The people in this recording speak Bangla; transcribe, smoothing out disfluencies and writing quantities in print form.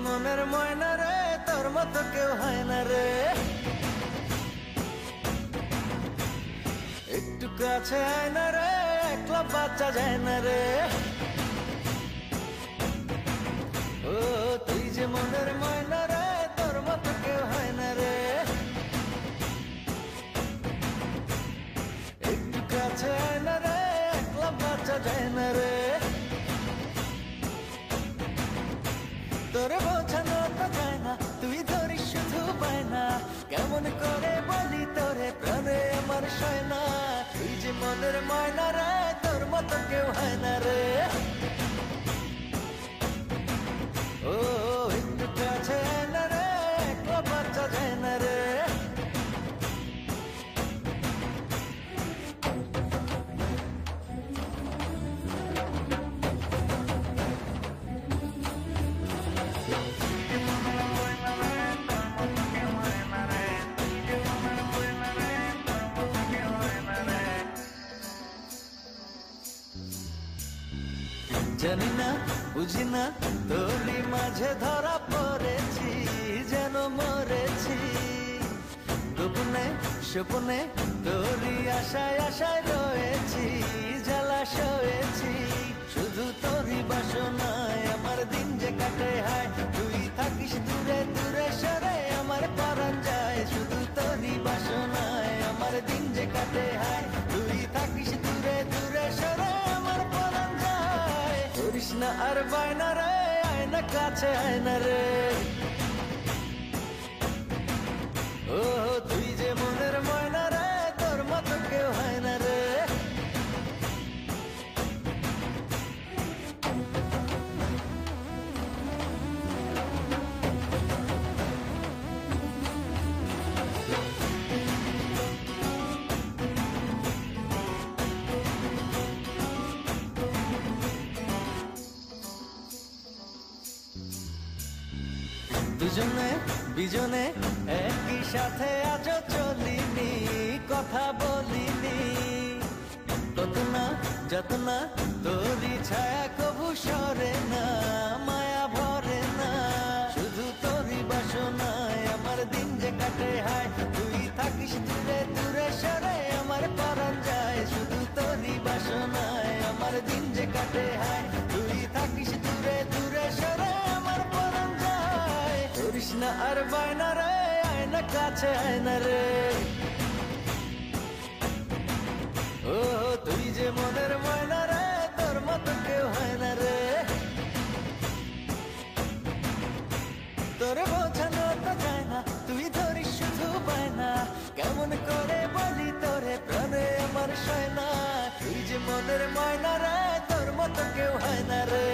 মনের ময়না রে, তোর মতো কেউ হয় না রে। একটু কাছে আয় না রে, একলা বাচ্চা যায় না রে। ও তুই যে মনের ময়না রে, তোর মতো কেউ হয় না রে। একটু কাছে আয় না রে, একলা বাচ্চা যায় না রে। তোরে বোঝানো তো যায় না, তুই ধরিস শুধু পায় না। কেমন করে বলি তোরে, প্রাণে আমার সয় না। তুই যে মনের ময়না রে, তোর মতো কেউ হয় না রে। ও একটু কাছে আয় না রে, একলা বাচ্চা যায় না রে। জানি না বুঝি না, তোরই মাঝে ধরা পড়েছি, যেন মরেছি। গোপনে স্বপ্নে তোরই আশায় আশায় রয়েছি, জ্বালা সয়েছি। শুধু তোরই বাসনায় আমার দিন যে কাটে হায়। তুই থাকিস দূরে দূরে সরে, আমার পরাণ যায়। শুধু তোরই বাসনায় আমার দিন যে কাটে হায়। তুই থাকিস দূরে দূরে সরে, আমার পরাণ যায়। করিস না আর বায়না রে, আয় না কাছে আয় না রে। ও তুই যে মনের ময়না রে, তোর মতো কেউ হয় না রে। দুজনে বিজনে একই সাথে আজ চলিনি, কথা বলিনি। কত না যত না, তোরই ছায়া কবু সরে না, মায়া ভরে না। শুধু তোরই বাসনায় আমার দিন যে কাটে হায়। তুই থাকিস দূরে দূরে সরে, আমার পরাণ যায়। শুধু তোরই বাসনায় আমার দিন যে কাটে হায়। তুই থাকিস দূরে দূরে সরে, আমার পরাণ যায়। করিস না আর বায়না রে, আয় না কাছে আয় না রে। ও তুই যে মনের ময়না রে, তোর মতো কেউ হয় না রে। তোরে বোঝানো তো যায় না, তুই ধরিস শুধু পায় না। কেমন করে বলি তোরে, প্রাণে আমার সয় না। তুই যে মনের ময়না রে, তোর মতো কেউ হয় না রে।